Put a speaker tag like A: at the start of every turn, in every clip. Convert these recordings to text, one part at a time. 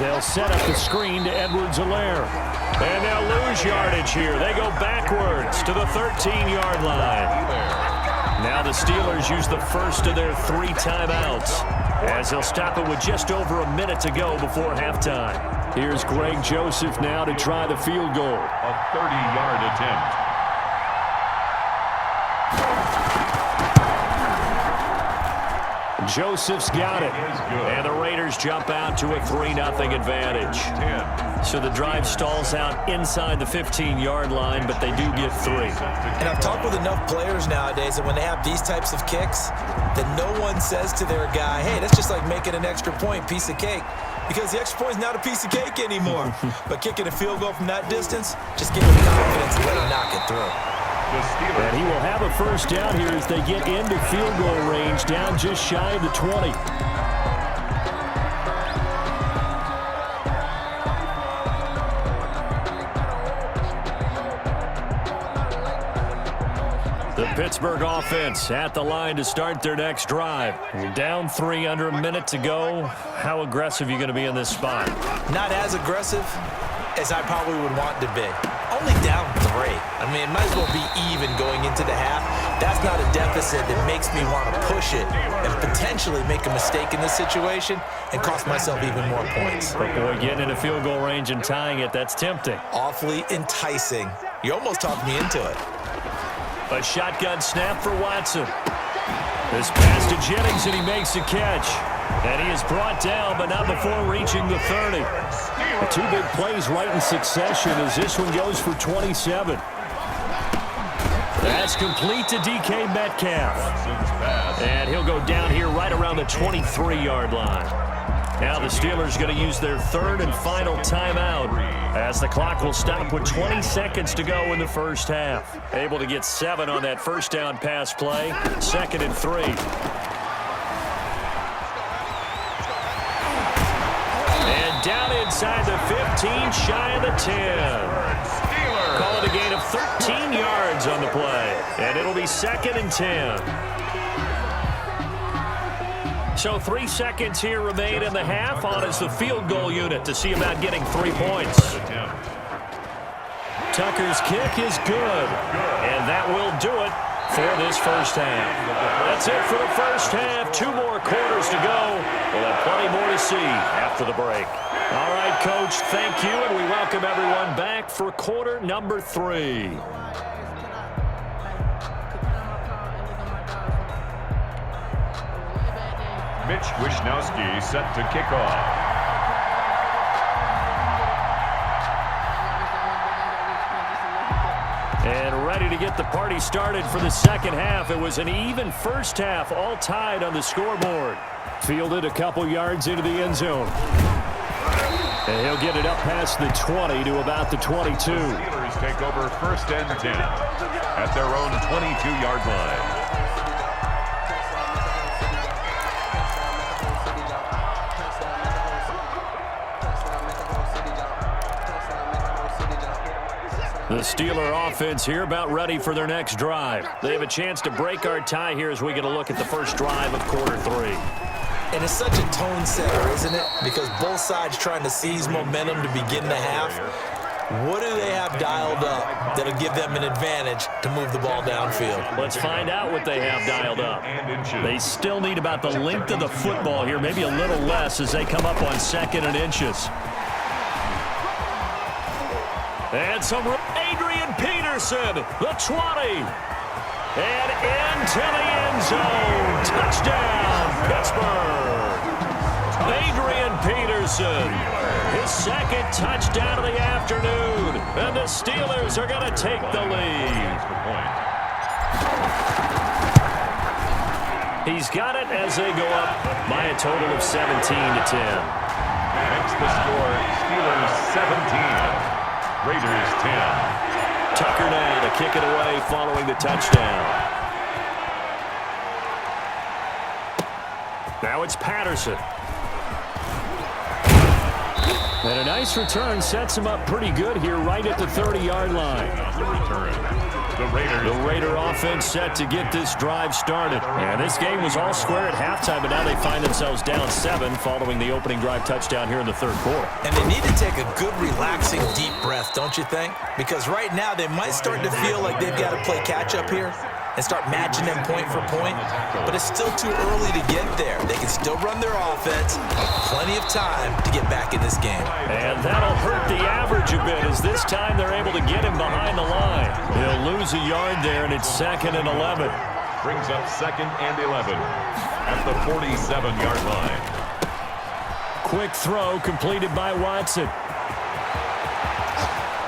A: They'll set up the screen to Edwards-Helaire. And they'll lose yardage here. They go backwards to the 13-yard line. Now the Steelers use the first of their 3 timeouts, as they'll stop it with just over a minute to go before halftime. Here's Greg Joseph now to try the field goal.
B: A 30-yard attempt.
A: Joseph's got it. And the Raiders jump out to a 3-0 advantage. So the drive stalls out inside the 15-yard line, but they do get 3.
C: And I've talked with enough players nowadays that when they have these types of kicks, that no one says to their guy, hey, that's just like making an extra point, piece of cake. Because the extra point is not a piece of cake anymore. But kicking a field goal from that distance, just give him confidence and let him knock it through.
A: And he will have a first down here as they get into field goal range, down just shy of the 20. The Pittsburgh offense at the line to start their next drive. You're down 3 under a minute to go. How aggressive are you going to be in this spot?
C: Not as aggressive as I probably would want to be. Only down 3. I mean, it might as well be even going into the half. That's not a deficit that makes me want to push it and potentially make a mistake in this situation and cost myself even more points.
A: But boy, getting into field goal range and tying it, that's tempting.
C: Awfully enticing. You almost talked me into it.
A: A shotgun snap for Watson. This pass to Jennings, and he makes a catch. And he is brought down, but not before reaching the 30. 2 big plays right in succession as this one goes for 27. That's complete to DK Metcalf. And he'll go down here right around the 23-yard line. Now the Steelers going to use their 3rd and final timeout as the clock will stop with 20 seconds to go in the first half. Able to get 7 on that first down pass play. 2nd and 3. And down inside the 15, shy of the 10. Call it a gain of 13 yards on the play. And it'll be 2nd and 10. So 3 seconds here remain in the half. On is the field goal unit to see about getting 3 points. Tucker's kick is good. And that will do it for this first half. That's it for the first half. 2 more quarters to go. We'll have plenty more to see after the break. All right, Coach, thank you, and we welcome everyone back for quarter number 3.
B: Mitch Wishnowsky set to kick off.
A: And ready to get the party started for the second half. It was an even first half, all tied on the scoreboard. Fielded a couple yards into the end zone. And he'll get it up past the 20 to about the 22.
B: The Steelers take over 1st and 10 at their own 22-yard line.
A: The Steeler offense here about ready for their next drive. They have a chance to break our tie here as we get a look at the first drive of quarter 3.
C: And it's such a tone setter, isn't it? Because both sides trying to seize momentum to begin the half. What do they have dialed up that'll give them an advantage to move the ball downfield?
A: Let's find out what they have dialed up. They still need about the length of the football here, maybe a little less as they come up on 2nd and inches. And some Adrian Peterson, the 20. And into the end zone. Touchdown, Pittsburgh. Adrian Peterson, his 2nd touchdown of the afternoon. And the Steelers are going to take the lead. He's got it as they go up by a total of 17 to 10.
B: Makes the score Steelers 17. Raiders 10.
A: Tucker now to kick it away following the touchdown. Now it's Patterson. And a nice return sets him up pretty good here right at the 30-yard line.
B: The return. The Raiders.
A: The Raider offense set to get this drive started. And this game was all square at halftime, but now they find themselves down 7 following the opening drive touchdown here in the third quarter.
C: And they need to take a good, relaxing, deep breath, don't you think? Because right now they might start to feel like they've got to play catch-up here and start matching them point for point. But it's still too early to get there. They can still run their offense. Plenty of time to get back in this game.
A: And that'll hurt the average a bit as this time they're able to get him behind the line. He'll lose a yard there, and it's 2nd and 11.
B: Brings up 2nd and 11 at the 47-yard line.
A: Quick throw completed by Watson.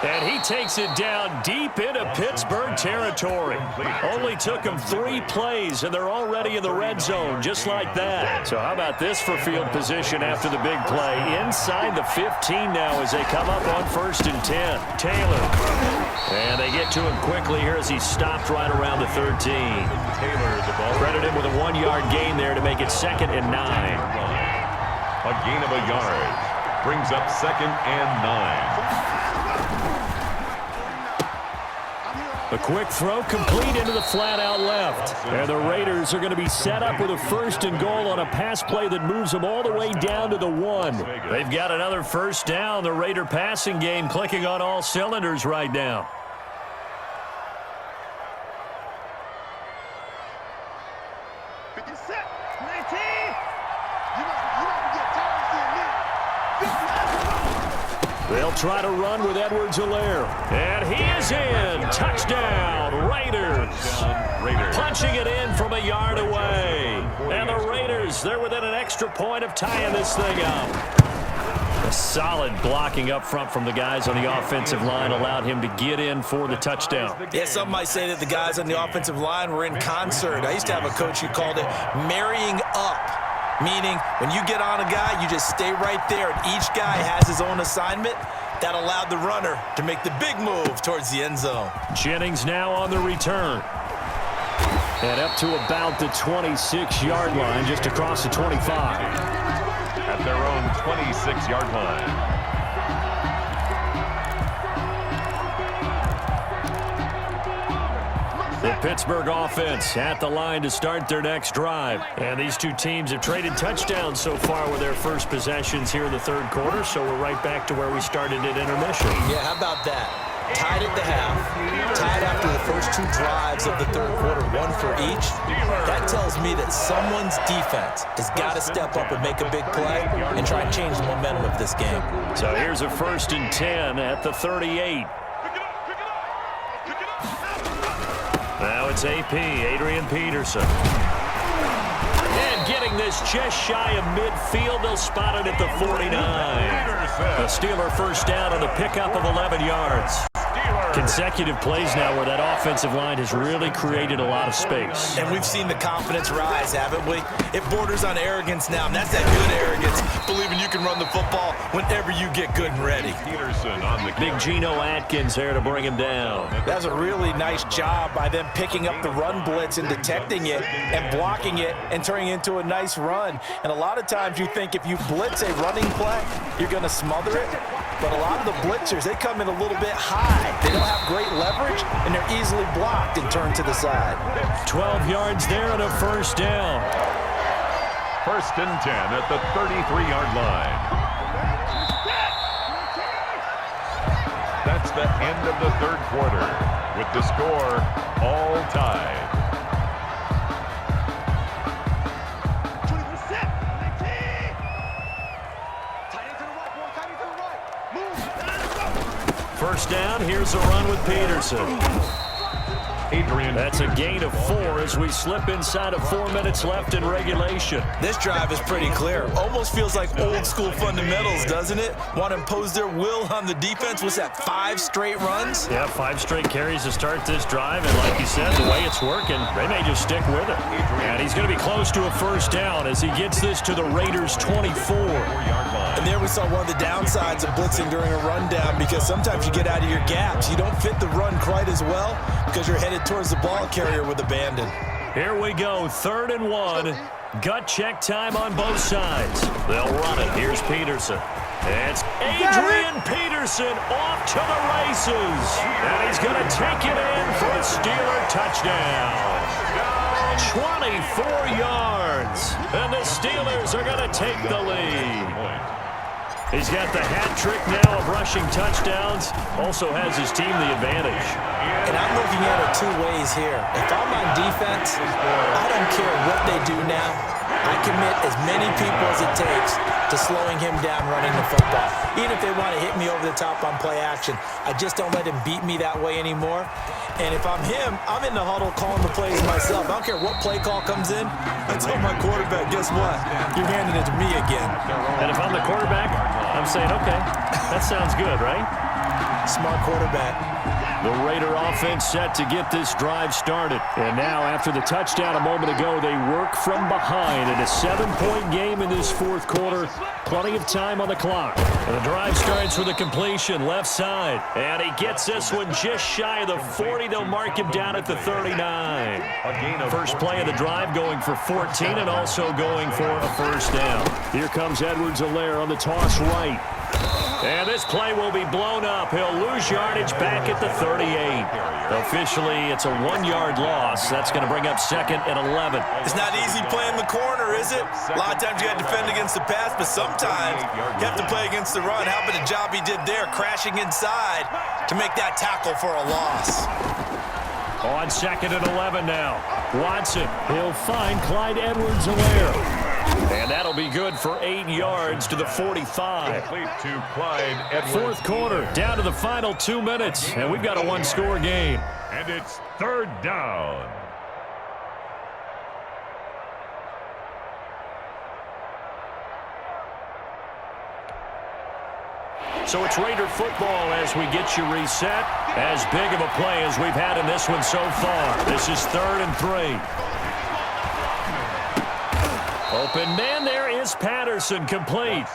A: And he takes it down deep into Pittsburgh territory. Only took him 3 plays, and they're already in the red zone, just like that. So how about this for field position after the big play? Inside the 15 now as they come up on 1st and 10. Taylor. And they get to him quickly here as he stopped right around the 13.
B: Taylor, the ball.
A: Credit him with a 1-yard gain there to make it 2nd and 9.
B: A gain of a yard. Brings up 2nd and 9.
A: A quick throw complete into the flat out left. And the Raiders are going to be set up with a 1st and goal on a pass play that moves them all the way down to the 1. They've got another 1st down. The Raider passing game clicking on all cylinders right now. They'll try to run with Edwards-Helaire. And he is in. Touchdown, Raiders. Punching it in from a yard away. And the Raiders, they're within an extra point of tying this thing up. A solid blocking up front from the guys on the offensive line allowed him to get in for the touchdown.
C: Yeah, some might say that the guys on the offensive line were in concert. I used to have a coach who called it marrying up. Meaning, when you get on a guy, you just stay right there, and each guy has his own assignment. That allowed the runner to make the big move towards the end zone.
A: Jennings now on the return. And up to about the 26-yard line, just across the 25.
B: At their own 26-yard line.
A: The Pittsburgh offense at the line to start their next drive. And these two teams have traded touchdowns so far with their first possessions here in the third quarter, so we're right back to where we started at intermission.
C: Yeah, how about that? Tied at the half, tied after the first 2 drives of the third quarter, 1 for each. That tells me that someone's defense has got to step up and make a big play and try and change the momentum of this game.
A: So here's a 1st and 10 at the 38. Now it's AP, Adrian Peterson. And getting this just shy of midfield, they'll spot it at the 49. A Steeler 1st down on the pickup of 11 yards. Consecutive plays now where that offensive line has really created a lot of space.
C: And we've seen the confidence rise, haven't we? It borders on arrogance now, and that's that good arrogance, believing you can run the football whenever you get good and ready.
B: Peterson on the
A: Big Geno Atkins there to bring him down.
C: That was a really nice job by them picking up the run blitz and detecting it and blocking it and turning it into a nice run. And a lot of times you think if you blitz a running play, you're going to smother it. But a lot of the blitzers, they come in a little bit high. They don't have great leverage, and they're easily blocked and turned to the side.
A: 12 yards there and a 1st down.
B: 1st and 10 at the 33-yard line. That's the end of the third quarter, with the score all tied.
A: First down, here's a run with Peterson.
B: Adrian.
A: That's a gain of 4 as we slip inside of 4 minutes left in regulation.
C: This drive is pretty clear. Almost feels like old school fundamentals, doesn't it? Want to impose their will on the defense. What's that, 5 straight runs?
A: Yeah, 5 straight carries to start this drive. And like you said, the way it's working, they may just stick with it. And he's going to be close to a 1st down as he gets this to the Raiders' 24.
C: And there we saw one of the downsides of blitzing during a rundown, because sometimes you get out of your gaps. You don't fit the run quite as well because you're headed towards the ball carrier with abandon.
A: Here we go, 3rd and 1. Gut check time on both sides. They'll run it. Here's Peterson. It's Adrian Peterson off to the races. And he's going to take it in for a Steeler touchdown. 24 yards. And the Steelers are going to take the lead. He's got the hat trick now of rushing touchdowns. Also has his team the advantage.
C: And I'm looking at it two ways here. If I'm on defense, I don't care what they do now. I commit as many people as it takes to slowing him down running the football. Even if they want to hit me over the top on play action, I just don't let him beat me that way anymore. And if I'm him, I'm in the huddle calling the plays myself. I don't care what play call comes in. I tell my quarterback, guess what? You're handing it to me again.
A: And if I'm the quarterback, I'm saying, okay, that sounds good, right?
C: Smart quarterback.
A: The Raider offense set to get this drive started. And now, after the touchdown a moment ago, they work from behind in a 7-point game in this fourth quarter. Plenty of time on the clock. And the drive starts with a completion left side. And he gets this one just shy of the 40. They'll mark him down at the 39. First play of the drive going for 14 and also going for a first down. Here comes Edwards-Helaire on the toss right. And this play will be blown up. He'll lose yardage back at the 38. Officially, it's a 1-yard loss. That's going to bring up second and 11.
C: It's not easy playing the corner, is it? A lot of times you got to defend against the pass, but sometimes you have to play against the run. How about the job he did there, crashing inside to make that tackle for a loss?
A: On second and 11 now. Watson, he'll find Clyde Edwards-Helaire. And that'll be good for 8 yards to the 45.
B: Complete to Clyde Edwards.
A: Fourth quarter, down to the final 2 minutes, and we've got a one-score game.
B: And it's third down.
A: So it's Raider football as we get you reset. As big of a play as we've had in this one so far. This is 3rd and 3. Open man there is Patterson, complete.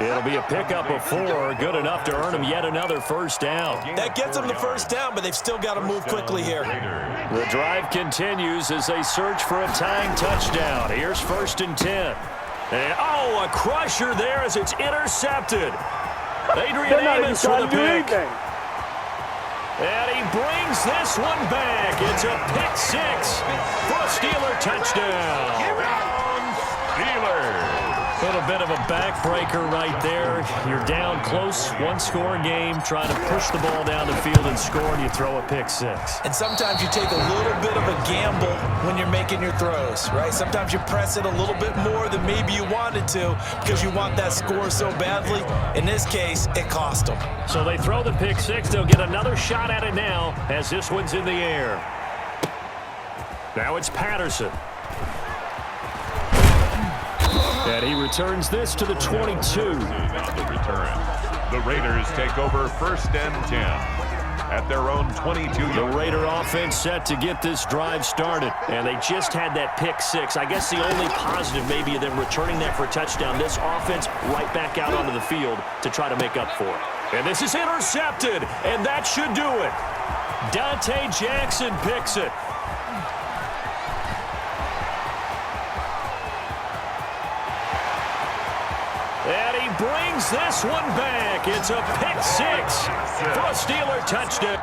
A: It'll be a pickup of 4, good enough to earn him yet another first down.
C: That gets them the first down, but they've still got to move quickly here.
A: The drive continues as they search for a tying touchdown. Here's 1st and 10. And, a crusher there as it's intercepted. Adrian Amos with a pick. And he brings this one back. It's a pick 6 for a Steeler touchdown. A little bit of a backbreaker right there. You're down close, one-score game, trying to push the ball down the field and score, and you throw a pick 6.
C: And sometimes you take a little bit of a gamble when you're making your throws, right? Sometimes you press it a little bit more than maybe you wanted to because you want that score so badly. In this case, it cost them.
A: So they throw the pick 6. They'll get another shot at it now as this one's in the air. Now it's Patterson. And he returns this to the 22.
B: The Raiders take over 1st and 10 at their own 22.
A: The Raider offense set to get this drive started. And they just had that pick 6. I guess the only positive maybe of them returning that for a touchdown. This offense right back out onto the field to try to make up for it. And this is intercepted. And that should do it. Dante Jackson picks it. And he brings this one back. It's a pick 6 for a Steeler touchdown.